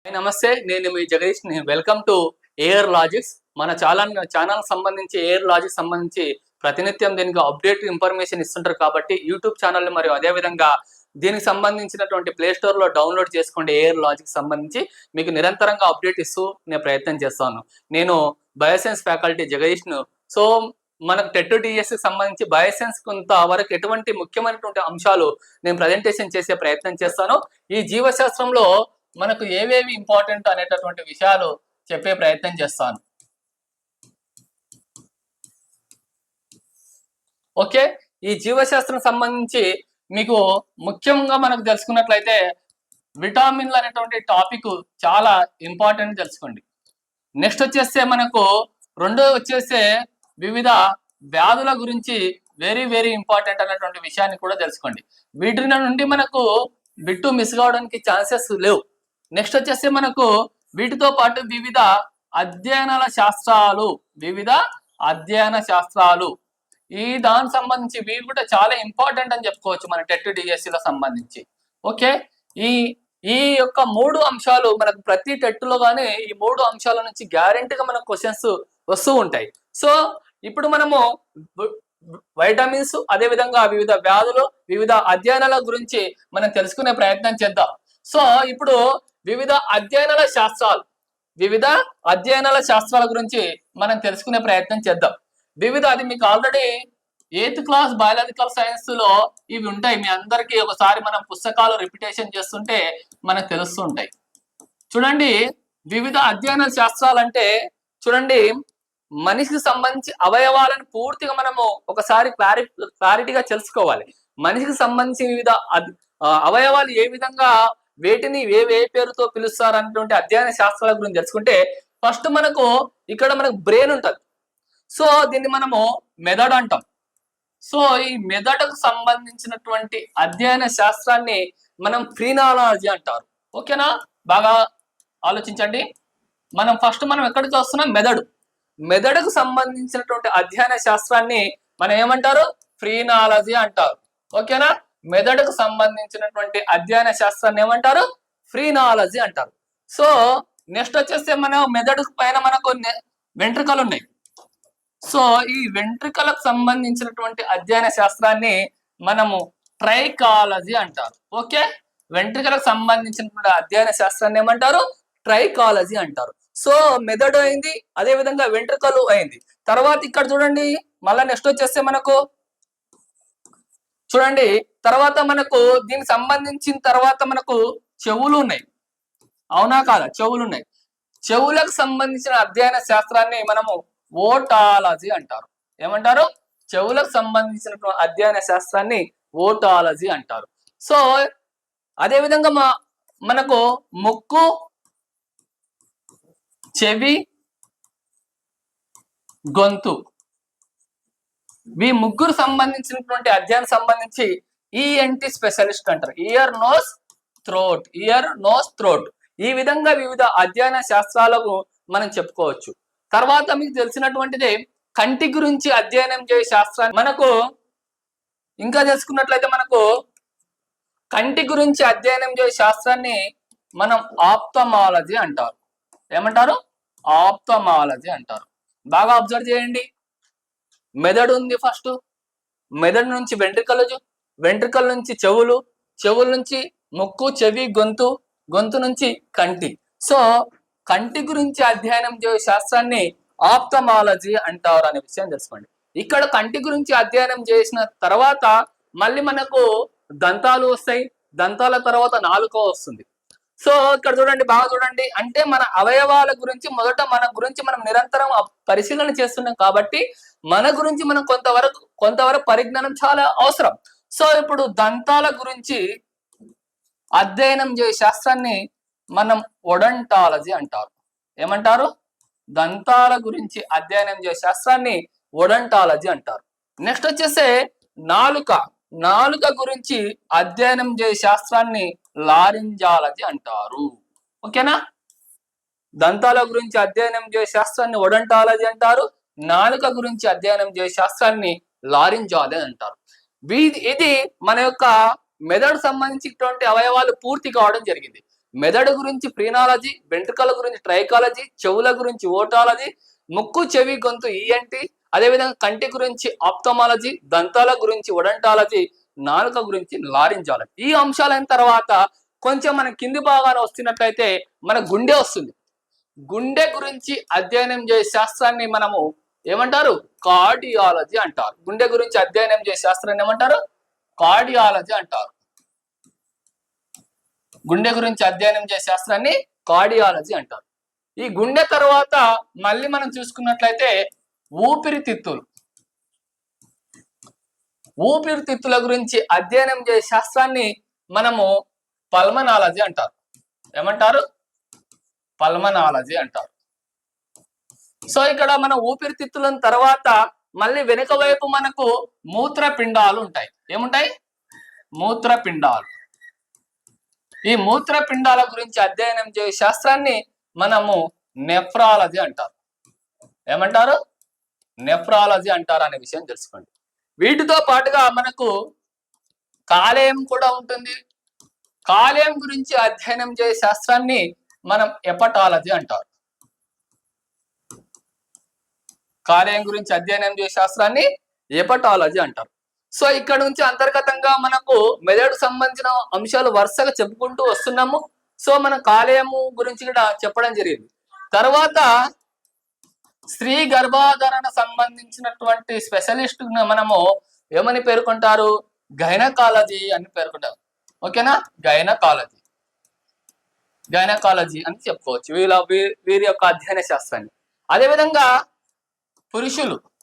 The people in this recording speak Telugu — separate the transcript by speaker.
Speaker 1: నమస్తే, నేను మీ Jagadish. Welcome to Air Logics. మన ఛానల్ సంబంధించి ఎయిర్ లాజిక్స్ సంబంధించి ప్రతినిత్యం దీనికి అప్డేట్ ఇన్ఫర్మేషన్ ఇస్తుంటారు కాబట్టి యూట్యూబ్ ఛానల్ మరియు అదే విధంగా దీనికి సంబంధించినటువంటి ప్లే స్టోర్ లో డౌన్లోడ్ చేసుకోండి. ఎయిర్ లాజిక్స్ సంబంధించి మీకు నిరంతరంగా అప్డేట్ ఇస్తూ నేను ప్రయత్నం చేస్తాను. నేను బయోసైన్స్ ఫ్యాకల్టీ జగదీష్ను. సో మనకు టెట్ డిఎస్కి సంబంధించి బయోసైన్స్ కొంత వరకు ఎటువంటి ముఖ్యమైనటువంటి అంశాలు నేను ప్రజెంటేషన్ చేసే ప్రయత్నం చేస్తాను. ఈ జీవశాస్త్రంలో మనకు ఏవేవి ఇంపార్టెంట్ అనేటటువంటి విషయాలు చెప్పే ప్రయత్నం చేస్తాను. ఓకే, ఈ జీవశాస్త్రం సంబంధించి మీకు ముఖ్యంగా మనకు తెలుసుకున్నట్లయితే విటమిన్లు అనేటువంటి టాపిక్ చాలా ఇంపార్టెంట్ తెలుసుకోండి. నెక్స్ట్ వచ్చేస్తే మనకు రెండో వచ్చేస్తే వివిధ వ్యాధుల గురించి వెరీ వెరీ ఇంపార్టెంట్ అనేటువంటి విషయాన్ని కూడా తెలుసుకోండి. వీటి నుండి మనకు బిట్టు మిస్ కావడానికి ఛాన్సెస్ లేవు. నెక్స్ట్ వచ్చేసి మనకు వీటితో పాటు వివిధ అధ్యయన శాస్త్రాలు ఈ దానికి సంబంధించి వీరు కూడా చాలా ఇంపార్టెంట్ అని చెప్పుకోవచ్చు మన టెట్ డిఎస్సిలో సంబంధించి. ఓకే, ఈ యొక్క మూడు అంశాలు మనకు ప్రతి టెట్లో కానీ ఈ మూడు అంశాల నుంచి గ్యారెంటీగా మనకు క్వశ్చన్స్ వస్తూ ఉంటాయి. సో ఇప్పుడు మనము వైటమిన్స్ అదే విధంగా వివిధ వ్యాధులు వివిధ అధ్యయనాల గురించి మనం తెలుసుకునే ప్రయత్నం చేద్దాం. సో ఇప్పుడు వివిధ అధ్యయనాల శాస్త్రాల గురించి మనం తెలుసుకునే ప్రయత్నం చేద్దాం. అది మీకు already 8th class biological science లో ఇవి ఉంటాయి. మీ అందరికీ ఒకసారి మనం పుస్తకాలు రిపిటేషన్ చేస్తుంటే మనకు తెలుస్తుంటాయి. చూడండి, వివిధ అధ్యయన శాస్త్రాలు అంటే చూడండి, మనిషికి సంబంధించి అవయవాలను పూర్తిగా మనము ఒకసారి క్లారిటీగా తెలుసుకోవాలి. మనిషికి సంబంధించి వివిధ అవయవాలు ఏ విధంగా వేటిని ఏ పేరుతో పిలుస్తారు అన్నటువంటి అధ్యయన శాస్త్రాల గురించి తెలుసుకుంటే ఫస్ట్ మనకు బ్రెయిన్ ఉంటుంది. సో దీన్ని మనము మెదడు అంటాం. సో ఈ మెదడుకు సంబంధించినటువంటి అధ్యయన శాస్త్రాన్ని మనం ఫ్రీనాలజీ అంటారు. ఓకేనా, బాగా ఆలోచించండి. మనం ఎక్కడికి వస్తున్నాం? మెదడుకు సంబంధించినటువంటి అధ్యయన శాస్త్రాన్ని మనం ఏమంటారు? ఫ్రీనాలజీ అంటారు. ఓకేనా, మెదడుకు సంబంధించినటువంటి అధ్యయన శాస్త్రాన్ని ఏమంటారు? ఫ్రీనాలజీ అంటారు. సో నెక్స్ట్ వచ్చేస్తే మనం మెదడు పైన మనకు వెంట్రుకలు ఉన్నాయి. సో ఈ వెంట్రుకలకు సంబంధించినటువంటి అధ్యయన శాస్త్రాన్ని మనము ట్రైకాలజీ అంటారు. ఓకే, వెంట్రుకలకు సంబంధించినటువంటి అధ్యయన శాస్త్రాన్ని ఏమంటారు? ట్రైకాలజీ అంటారు. సో మెదడు అయింది, అదే విధంగా వెంట్రుకలు అయింది. తర్వాత ఇక్కడ చూడండి, మళ్ళా నెక్స్ట్ వచ్చేస్తే మనకు చూడండి, తర్వాత మనకు దీనికి సంబంధించిన తర్వాత మనకు చెవులు ఉన్నాయి. అవునా కాదా? చెవులు ఉన్నాయి. చెవులకు సంబంధించిన అధ్యయన శాస్త్రాన్ని మనము ఓటాలజీ అంటారు. ఏమంటారు? చెవులకు సంబంధించిన అధ్యయన శాస్త్రాన్ని ఓటాలజీ అంటారు. సో అదే విధంగా మనకు ముక్కు, చెవి, గొంతు ఈ ముగ్గురు సంబంధించినటువంటి అధ్యయనం సంబంధించి ఈఎన్టి స్పెషలిస్ట్ అంటారు. ఇయర్ నోస్ థ్రోట్ ఈ విధంగా వివిధ అధ్యయన శాస్త్రాలకు మనం చెప్పుకోవచ్చు. తర్వాత మీకు తెలిసినటువంటిది కంటి గురించి అధ్యయనం చేసే శాస్త్రాన్ని మనకు ఇంకా తెలుసుకున్నట్లయితే మనకు కంటి గురించి అధ్యయనం చేసే శాస్త్రాన్ని మనం ఆప్థమాలజీ అంటారు. ఏమంటారు? ఆప్థమాలజీ అంటారు. బాగా అబ్జర్వ్ చేయండి. మెదడు ఉంది, ఫస్ట్ మెదడు నుంచి వెంట్రుకల నుంచి చెవుల నుంచి ముక్కు, చెవి, గొంతు నుంచి కంటి. సో కంటి గురించి అధ్యయనం చేసే శాస్త్రాన్ని ఆప్థమాలజీ అంటారు అనే విషయం తెలుసుకోండి. ఇక్కడ కంటి గురించి అధ్యయనం చేసిన తర్వాత మళ్ళీ మనకు దంతాలు వస్తాయి. దంతాల తర్వాత నాలుక వస్తుంది. సో ఇక్కడ చూడండి, బాగా చూడండి. అంటే మన అవయవాల గురించి మన గురించి మనం నిరంతరం పరిశీలన చేస్తున్నాం కాబట్టి మన గురించి మనం కొంతవరకు పరిజ్ఞానం చాలా అవసరం. సో ఇప్పుడు దంతాల గురించి అధ్యయనం చేసే శాస్త్రాన్ని మనం ఒడంటాలజీ అంటారు. ఏమంటారు? దంతాల గురించి అధ్యయనం చేసే శాస్త్రాన్ని ఒడంటాలజీ అంటారు. నెక్స్ట్ వచ్చేసి నాలుక గురించి అధ్యయనం చేసే శాస్త్రాన్ని లారింజాలజీ అంటారు. ఓకేనా, దంతాల గురించి అధ్యయనం చేసే శాస్త్రాన్ని ఒడంటాలజీ అంటారు. నాలుక గురించి అధ్యయనం చేసే శాస్త్రాన్ని లారింజాలజీ అంటారు. ఇది మన యొక్క మెదడు సంబంధించినటువంటి అవయవాలు పూర్తి కావడం జరిగింది. మెదడు గురించి ఫ్రీనాలజీ, వెంట్రుకల గురించి ట్రైకాలజీ, చెవుల గురించి ఓటాలజీ, ముక్కు చెవి గొంతు ఈఎన్టీ, అదేవిధంగా కంటి గురించి ఆప్థమాలజీ, దంతాల గురించి ఒడంటాలజీ, నాలుక గురించి లారింజాలజీ. ఈ అంశాలైన తర్వాత కొంచెం మన కింది భాగాన వస్తున్నట్లయితే మన గుండె వస్తుంది. గుండె గురించి అధ్యయనం చేసే శాస్త్రాన్ని మనము ఏమంటారు? కార్డియాలజీ అంటారు. గుండె గురించి అధ్యయనం చేసే శాస్త్రాన్ని ఏమంటారు? కార్డియాలజీ అంటారు. గుండె గురించి అధ్యయనం చేసే శాస్త్రాన్ని కార్డియాలజీ అంటారు. ఈ గుండె తర్వాత మళ్ళీ మనం చూసుకున్నట్లయితే ఊపిరితిత్తులు. ఊపిరితిత్తుల గురించి అధ్యయనం చేసే శాస్త్రాన్ని మనము పల్మనాలజీ అంటారు. ఏమంటారు? పల్మనాలజీ అంటారు. సో ఇక్కడ మన ఊపిరితిత్తుల తర్వాత మళ్ళీ వెనుక వైపు మనకు మూత్రపిండాలు ఉంటాయి. ఏముంటాయి? మూత్రపిండాలు. ఈ మూత్రపిండాల గురించి అధ్యయనం చేసే శాస్త్రాన్ని మనము నెఫ్రాలజీ అంటారు. ఏమంటారు? నెఫ్రాలజీ అంటారు అనే విషయం తెలుసుకోండి. వీటితో పాటుగా మనకు కాలేయం కూడా ఉంటుంది. కాలేయం గురించి అధ్యయనం చేసే శాస్త్రాన్ని మనం హెపటాలజీ అంటారు. కాలేయం గురించి అధ్యయనం చేసే శాస్త్రాన్ని హెపటాలజీ అంటారు. సో ఇక్కడ నుంచి అంతర్గతంగా మనకు మెదడు సంబంధించిన అంశాలు వరుసగా చెప్పుకుంటూ వస్తున్నాము. సో మన కాలేయము గురించి కూడా చెప్పడం జరిగింది. తర్వాత స్త్రీ గర్భాధారణ సంబంధించినటువంటి స్పెషలిస్ట్ మనము ఏమని పేర్కొంటారు? గైనకాలజీ అని పేర్కొంటారు. ఓకేనా? గైనకాలజీ అని చెప్పుకోవచ్చు వీరి యొక్క అధ్యయన శాస్త్రాన్ని. అదేవిధంగా పురుషులు